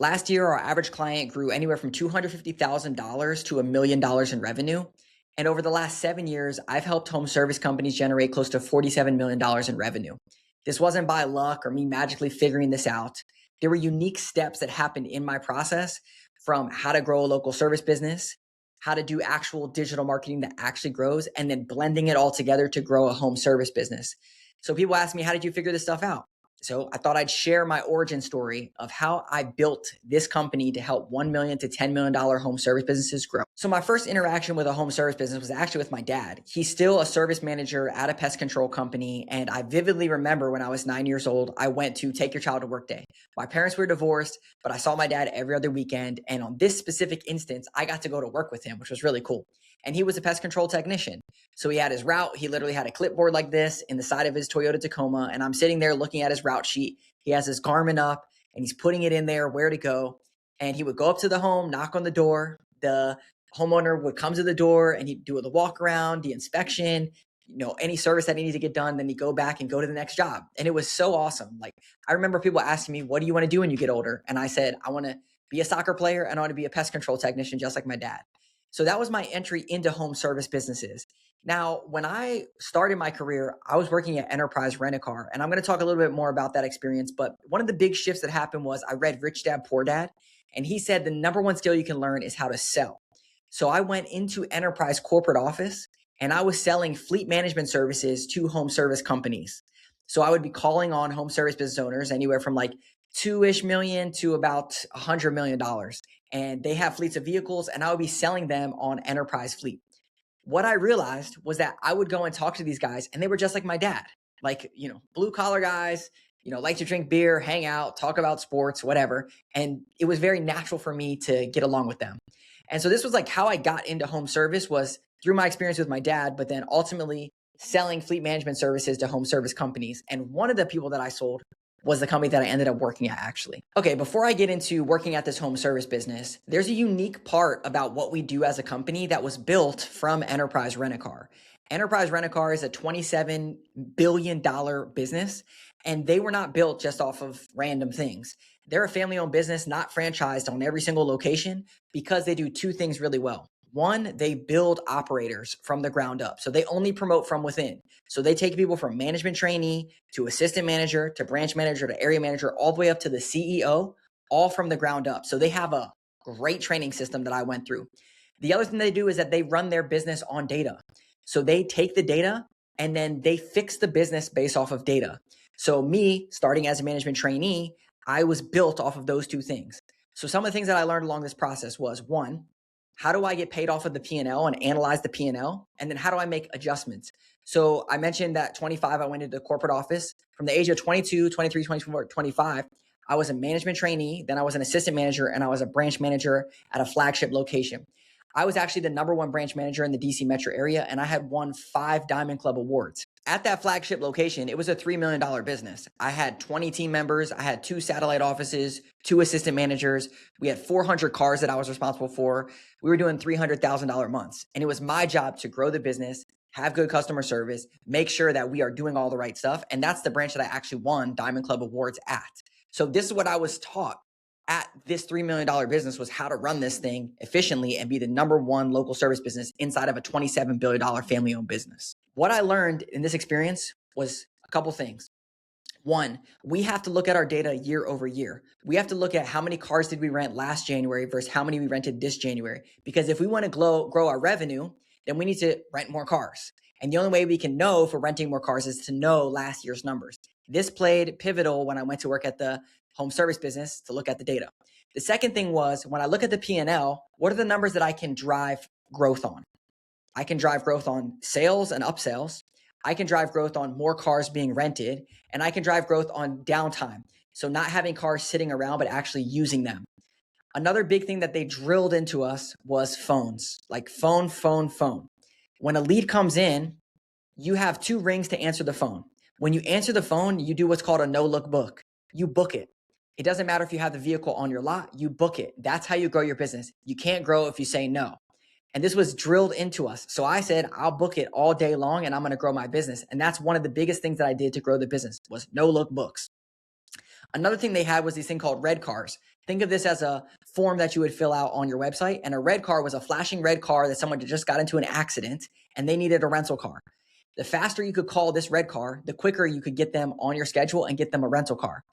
Last year, our average client grew anywhere from $250,000 to $1 million in revenue. And over the last 7 years, I've helped home service companies generate close to $47 million in revenue. This wasn't by luck or me magically figuring this out. There were unique steps that happened in my process, from how to grow a local service business, how to do actual digital marketing that actually grows, and then blending it all together to grow a home service business. So people ask me, how did you figure this stuff out? So I thought I'd share my origin story of how I built this company to help $1 million to $10 million home service businesses grow. So my first interaction with a home service business was actually with my dad. He's still a service manager at a pest control company. And I vividly remember when I was 9 years old, I went to take your child to work day. My parents were divorced, but I saw my dad every other weekend. And on this specific instance, I got to go to work with him, which was really cool. And he was a pest control technician. So he had his route. He literally had a clipboard like this in the side of his Toyota Tacoma. And I'm sitting there looking at his route sheet. He has his Garmin up and he's putting it in there, where to go. And he would go up to the home, knock on the door. The homeowner would come to the door and he'd do the walk around, the inspection, any service that needed to get done. Then he'd go back and go to the next job. And it was so awesome. Like, I remember people asking me, what do you want to do when you get older? And I said, I want to be a soccer player and I want to be a pest control technician, just like my dad. So that was my entry into home service businesses. Now, when I started my career, I was working at Enterprise Rent-A-Car, and I'm going to talk a little bit more about that experience. But one of the big shifts that happened was I read Rich Dad, Poor Dad, and he said the number one skill you can learn is how to sell. So I went into Enterprise corporate office and I was selling fleet management services to home service companies. So I would be calling on home service business owners anywhere from like 2-ish million to about $100 million. And they have fleets of vehicles and I would be selling them on Enterprise Fleet. What I realized was that I would go and talk to these guys and they were just like my dad, like, blue collar guys, like to drink beer, hang out, talk about sports, whatever. And it was very natural for me to get along with them. And so this was like how I got into home service, was through my experience with my dad, but then ultimately selling fleet management services to home service companies. And one of the people that I sold was the company that I ended up working at, actually. Okay, before I get into working at this home service business, there's a unique part about what we do as a company that was built from Enterprise Rent-A-Car. Enterprise Rent-A-Car is a $27 billion business, and they were not built just off of random things. They're a family-owned business, not franchised on every single location, because they do two things really well. One, they build operators from the ground up. So they only promote from within. So they take people from management trainee to assistant manager to branch manager to area manager, all the way up to the CEO, all from the ground up. So they have a great training system that I went through. The other thing they do is that they run their business on data. So they take the data and then they fix the business based off of data. So me, starting as a management trainee, I was built off of those two things. So some of the things that I learned along this process was, one, how do I get paid off of the P&L and analyze the P&L? And then how do I make adjustments? So I mentioned that 25, I went into the corporate office. From the age of 22, 23, 24, 25, I was a management trainee. Then I was an assistant manager and I was a branch manager at a flagship location. I was actually the number one branch manager in the DC metro area, and I had won 5 Diamond Club awards. At that flagship location, it was a $3 million business. I had 20 team members. I had 2 satellite offices, 2 assistant managers. We had 400 cars that I was responsible for. We were doing $300,000 months. And it was my job to grow the business, have good customer service, make sure that we are doing all the right stuff. And that's the branch that I actually won Diamond Club awards at. So this is what I was taught at this $3 million business, was how to run this thing efficiently and be the number one local service business inside of a $27 billion family-owned business. What I learned in this experience was a couple things. One, we have to look at our data year over year. We have to look at how many cars did we rent last January versus how many we rented this January. Because if we want to grow our revenue, then we need to rent more cars. And the only way we can know if we're renting more cars is to know last year's numbers. This played pivotal when I went to work at the home service business to look at the data. The second thing was, when I look at the P&L, what are the numbers that I can drive growth on? I can drive growth on sales and upsells. I can drive growth on more cars being rented, and I can drive growth on downtime. So not having cars sitting around, but actually using them. Another big thing that they drilled into us was phones, like phone. When a lead comes in, you have 2 rings to answer the phone. When you answer the phone, you do what's called a no-look book. You book it. It doesn't matter if you have the vehicle on your lot, you book it. That's how you grow your business. You can't grow if you say no. And this was drilled into us. So I said, I'll book it all day long and I'm going to grow my business. And that's one of the biggest things that I did to grow the business, was no-look books. Another thing they had was this thing called red cars. Think of this as a form that you would fill out on your website. And a red car was a flashing red car that someone just got into an accident and they needed a rental car. The faster you could call this red car, the quicker you could get them on your schedule and get them a rental car.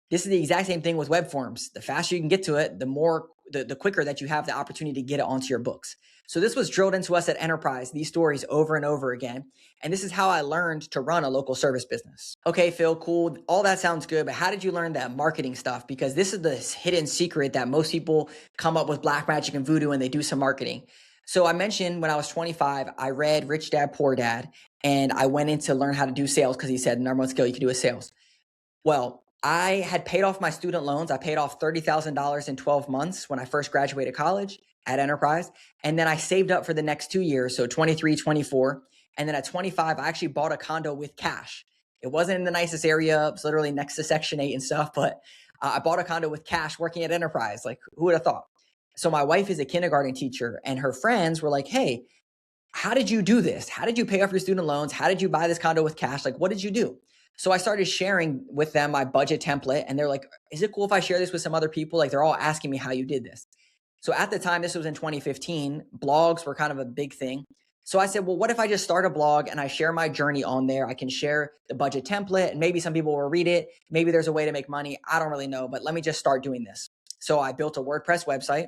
This is the exact same thing with web forms. The faster you can get to it, the quicker that you have the opportunity to get it onto your books. So this was drilled into us at Enterprise, these stories over and over again. And this is how I learned to run a local service business. Okay, Phil, cool. All that sounds good, but how did you learn that marketing stuff? Because this is the hidden secret that most people come up with black magic and voodoo and they do some marketing. So I mentioned when I was 25, I read Rich Dad, Poor Dad, and I went in to learn how to do sales because he said number one skill you can do is sales. Well, I had paid off my student loans. I paid off $30,000 in 12 months when I first graduated college at Enterprise. And then I saved up for the next 2 years. So 23, 24. And then at 25, I actually bought a condo with cash. It wasn't in the nicest area. It was literally next to Section 8 and stuff. But I bought a condo with cash working at Enterprise. Like, who would have thought? So my wife is a kindergarten teacher and her friends were like, hey, how did you do this? How did you pay off your student loans? How did you buy this condo with cash? Like, what did you do? So I started sharing with them my budget template and they're like, is it cool if I share this with some other people? Like they're all asking me how you did this. So at the time, this was in 2015, blogs were kind of a big thing. So I said, well, what if I just start a blog and I share my journey on there? I can share the budget template and maybe some people will read it. Maybe there's a way to make money. I don't really know, but let me just start doing this. So I built a WordPress website.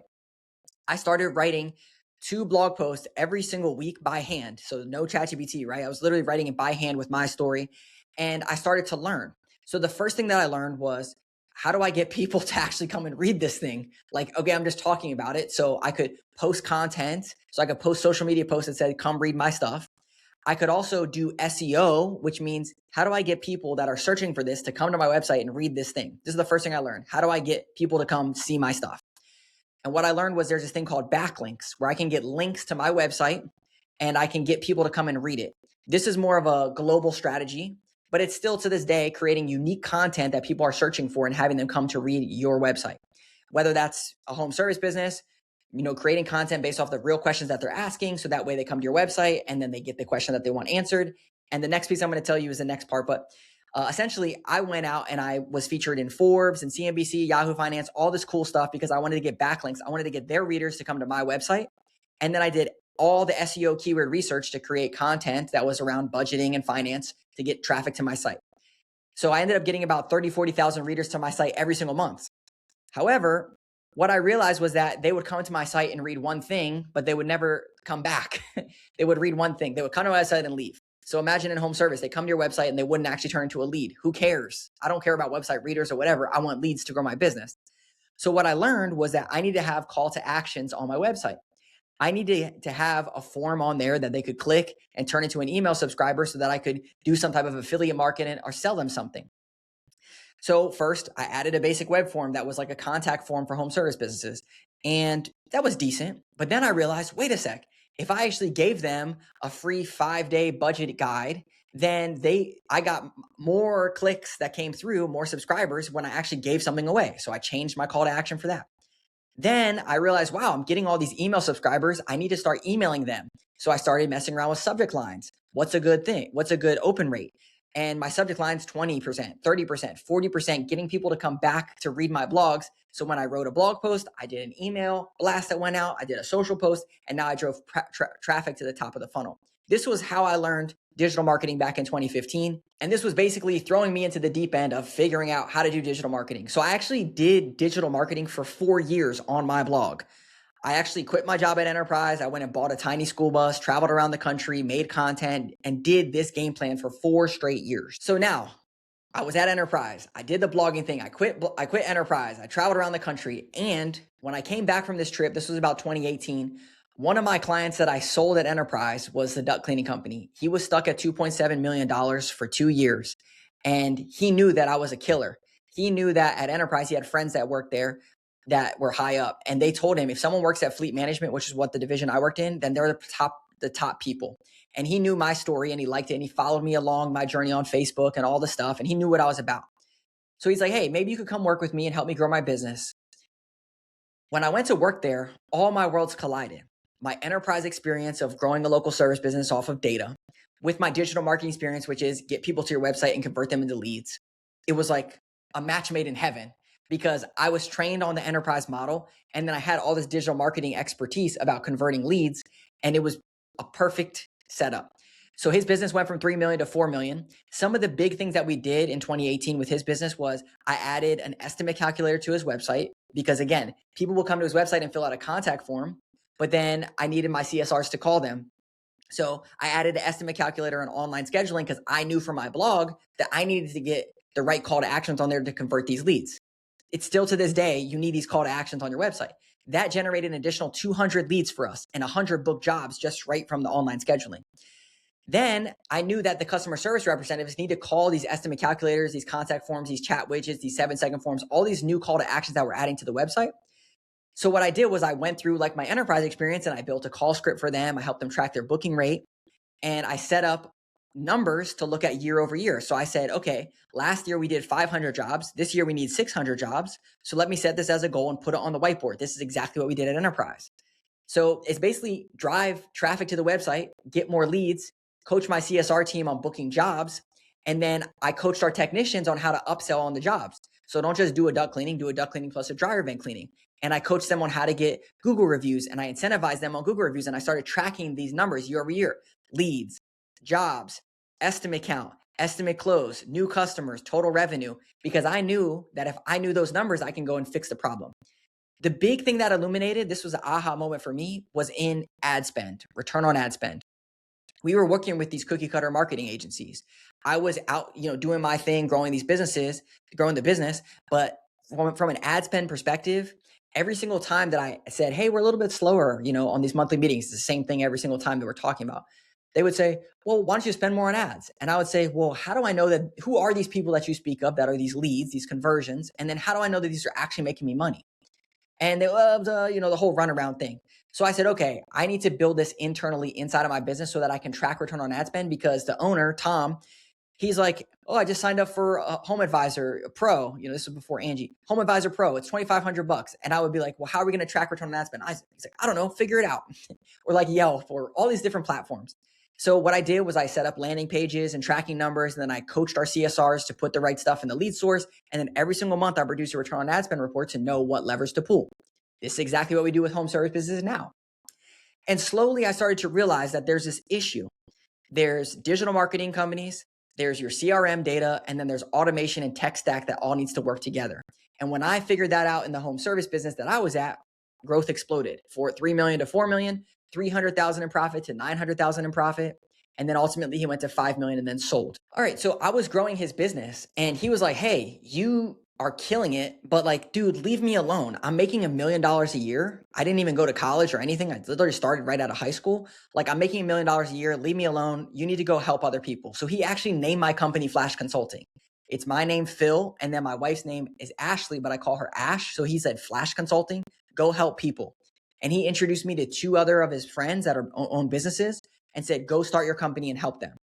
I started writing 2 blog posts every single week by hand. So no ChatGPT, right? I was literally writing it by hand with my story. And I started to learn. So the first thing that I learned was, how do I get people to actually come and read this thing? Like, okay, I'm just talking about it. So I could post content. So I could post social media posts that said, come read my stuff. I could also do SEO, which means how do I get people that are searching for this to come to my website and read this thing? This is the first thing I learned. How do I get people to come see my stuff? And what I learned was there's this thing called backlinks where I can get links to my website and I can get people to come and read it. This is more of a global strategy, but it's still to this day creating unique content that people are searching for and having them come to read your website. Whether that's a home service business, creating content based off the real questions that they're asking. So that way they come to your website and then they get the question that they want answered. And the next piece I'm going to tell you is the next part. But essentially, I went out and I was featured in Forbes and CNBC, Yahoo Finance, all this cool stuff because I wanted to get backlinks. I wanted to get their readers to come to my website. And then I did all the SEO keyword research to create content that was around budgeting and finance to get traffic to my site. So I ended up getting about 30, 40,000 readers to my site every single month. However, what I realized was that they would come to my site and read one thing, but they would never come back. They would read one thing. They would come to my site and leave. So imagine in home service, they come to your website and they wouldn't actually turn into a lead. Who cares? I don't care about website readers or whatever. I want leads to grow my business. So what I learned was that I need to have call to actions on my website. I need to have a form on there that they could click and turn into an email subscriber so that I could do some type of affiliate marketing or sell them something. So first, I added a basic web form that was like a contact form for home service businesses. And that was decent. But then I realized, wait a sec, if I actually gave them a free 5-day budget guide, then I got more clicks that came through, more subscribers when I actually gave something away. So I changed my call to action for that. Then I realized, wow, I'm getting all these email subscribers. I need to start emailing them. So I started messing around with subject lines. What's a good thing? What's a good open rate? And my subject line's 20%, 30%, 40%, getting people to come back to read my blogs. So when I wrote a blog post, I did an email blast that went out. I did a social post, and now I drove traffic to the top of the funnel. This was how I learned digital marketing back in 2015. And this was basically throwing me into the deep end of figuring out how to do digital marketing. So I actually did digital marketing for 4 years on my blog. I actually quit my job at Enterprise. I went and bought a tiny school bus, traveled around the country, made content, and did this game plan for 4 straight years. So now I was at Enterprise. I did the blogging thing. I quit Enterprise. I traveled around the country. And when I came back from this trip, this was about 2018, one of my clients that I sold at Enterprise was the duct cleaning company. He was stuck at $2.7 million for 2 years. And he knew that I was a killer. He knew that at Enterprise, he had friends that worked there that were high up. And they told him if someone works at fleet management, which is what the division I worked in, then they're the top people. And he knew my story and he liked it. And he followed me along my journey on Facebook and all the stuff. And he knew what I was about. So he's like, hey, maybe you could come work with me and help me grow my business. When I went to work there, all my worlds collided. My enterprise experience of growing a local service business off of data with my digital marketing experience, which is get people to your website and convert them into leads. It was like a match made in heaven because I was trained on the enterprise model. And then I had all this digital marketing expertise about converting leads. And it was a perfect setup. So his business went from 3 million to 4 million. Some of the big things that we did in 2018 with his business was I added an estimate calculator to his website because, again, people will come to his website and fill out a contact form, but then I needed my CSRs to call them. So I added an estimate calculator and online scheduling because I knew from my blog that I needed to get the right call to actions on there to convert these leads. It's still to this day, you need these call to actions on your website. That generated an additional 200 leads for us and 100 booked jobs just right from the online scheduling. Then I knew that the customer service representatives need to call these estimate calculators, these contact forms, these chat widgets, these 7-second forms, all these new call to actions that we're adding to the website. So what I did was I went through like my enterprise experience and I built a call script for them. I helped them track their booking rate and I set up numbers to look at year over year. So I said, okay, last year we did 500 jobs. This year we need 600 jobs. So let me set this as a goal and put it on the whiteboard. This is exactly what we did at enterprise. So it's basically drive traffic to the website, get more leads, coach my CSR team on booking jobs. And then I coached our technicians on how to upsell on the jobs. So don't just do a duct cleaning, do a duct cleaning plus a dryer vent cleaning. And I coached them on how to get Google reviews and I incentivized them on Google reviews. And I started tracking these numbers year over year, leads, jobs, estimate count, estimate close, new customers, total revenue, because I knew that if I knew those numbers, I can go and fix the problem. The big thing that illuminated, this was an aha moment for me, was in ad spend, return on ad spend. We were working with these cookie cutter marketing agencies. I was out, doing my thing, growing these businesses, growing the business. But from an ad spend perspective, every single time that I said, hey, we're a little bit slower, on these monthly meetings, it's the same thing every single time that we're talking about. They would say, well, why don't you spend more on ads? And I would say, well, how do I know that, who are these people that you speak of that are these leads, these conversions? And then how do I know that these are actually making me money? And they loved, the whole runaround thing. So I said, okay, I need to build this internally inside of my business so that I can track return on ad spend because the owner, Tom, he's like, oh, I just signed up for a Home Advisor Pro. This was before Angie. Home Advisor Pro, it's $2,500. And I would be like, well, how are we going to track return on ad spend? He's like, I don't know, figure it out. Or like Yelp or all these different platforms. So what I did was I set up landing pages and tracking numbers. And then I coached our CSRs to put the right stuff in the lead source. And then every single month I produce a return on ad spend report to know what levers to pull. This is exactly what we do with home service businesses now. And slowly I started to realize that there's this issue. There's digital marketing companies, there's your CRM data, and then there's automation and tech stack that all needs to work together. And when I figured that out in the home service business that I was at, growth exploded. For 3 million to 4 million, 300,000 in profit to 900,000 in profit. And then ultimately he went to 5 million and then sold. All right. So I was growing his business and he was like, hey, you are killing it, but like, dude, leave me alone. I'm making $1 million a year. I didn't even go to college or anything. I literally started right out of high school. Like, I'm making $1 million a year. Leave me alone. You need to go help other people. So he actually named my company Phlash Consulting. It's my name, Phil. And then my wife's name is Ashley, but I call her Ash. So he said, Phlash Consulting, go help people. And he introduced me to 2 other of his friends that own businesses and said, go start your company and help them.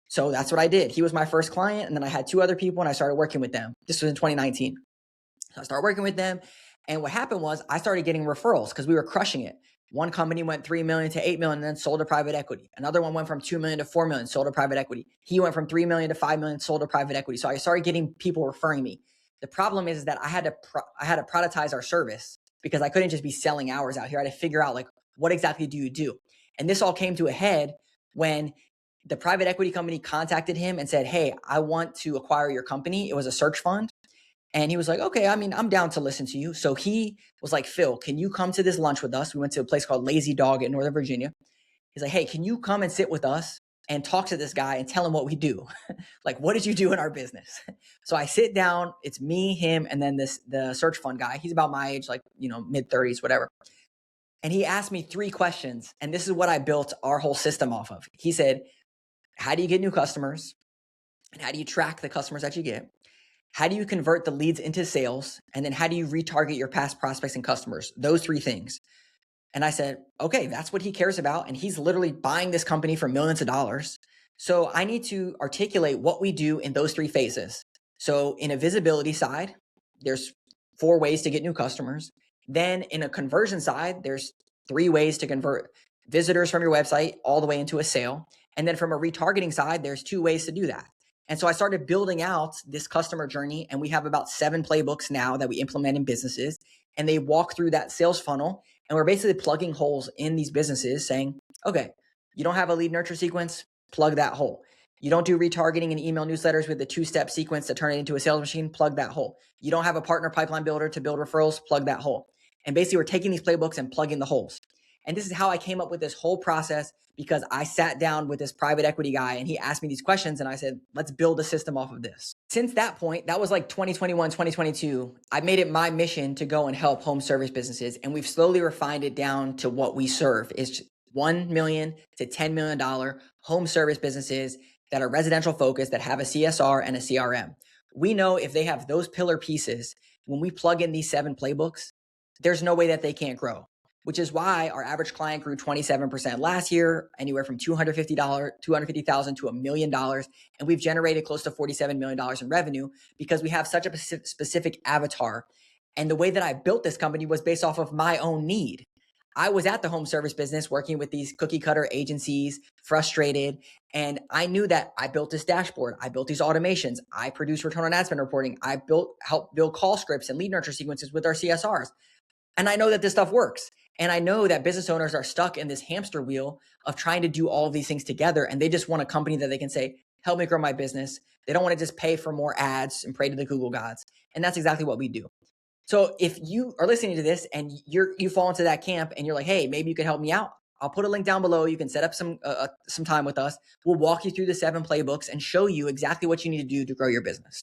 So that's what I did. He was my first client. And then I had 2 other people and I started working with them. This was in 2019. So I started working with them. And what happened was I started getting referrals because we were crushing it. One company went 3 million to 8 million and then sold to private equity. Another one went from 2 million to 4 million, sold to private equity. He went from 3 million to 5 million, sold to private equity. So I started getting people referring me. The problem is that I had to productize our service because I couldn't just be selling hours out here. I had to figure out like, what exactly do you do? And this all came to a head when the private equity company contacted him and said, hey, I want to acquire your company. It was a search fund. And he was like, okay, I'm down to listen to you. So he was like, Phil, can you come to this lunch with us? We went to a place called Lazy Dog in Northern Virginia. He's like, hey, can you come and sit with us and talk to this guy and tell him what we do? Like, what did you do in our business? So I sit down, it's me, him, and then the search fund guy. He's about my age, like, mid-30s, whatever. And he asked me 3 questions. And this is what I built our whole system off of. He said, how do you get new customers? And how do you track the customers that you get? How do you convert the leads into sales? And then how do you retarget your past prospects and customers? Those 3 things. And I said, okay, that's what he cares about. And he's literally buying this company for millions of dollars. So I need to articulate what we do in those 3 phases. So in a visibility side, there's 4 ways to get new customers. Then in a conversion side, there's 3 ways to convert visitors from your website all the way into a sale. And then from a retargeting side, there's 2 ways to do that. And so I started building out this customer journey, and we have about 7 playbooks now that we implement in businesses, and they walk through that sales funnel, and we're basically plugging holes in these businesses saying, okay, you don't have a lead nurture sequence, plug that hole. You don't do retargeting and email newsletters with the 2-step sequence to turn it into a sales machine, plug that hole. You don't have a partner pipeline builder to build referrals, plug that hole. And basically we're taking these playbooks and plugging the holes. And this is how I came up with this whole process, because I sat down with this private equity guy and he asked me these questions and I said, let's build a system off of this. Since that point, that was like 2021, 2022, I made it my mission to go and help home service businesses. And we've slowly refined it down to what we serve is $1 million to $10 million home service businesses that are residential focused, that have a CSR and a CRM. We know if they have those pillar pieces, when we plug in these 7 playbooks, there's no way that they can't grow, which is why our average client grew 27% last year, anywhere from $250,000 to $1 million. And we've generated close to $47 million in revenue because we have such a specific avatar. And the way that I built this company was based off of my own need. I was at the home service business working with these cookie cutter agencies, frustrated. And I knew that I built this dashboard. I built these automations. I produced return on ad spend reporting. I helped build call scripts and lead nurture sequences with our CSRs. And I know that this stuff works. And I know that business owners are stuck in this hamster wheel of trying to do all of these things together. And they just want a company that they can say, help me grow my business. They don't want to just pay for more ads and pray to the Google gods. And that's exactly what we do. So if you are listening to this and you fall into that camp and you're like, hey, maybe you can help me out, I'll put a link down below. You can set up some time with us. We'll walk you through the 7 playbooks and show you exactly what you need to do to grow your business.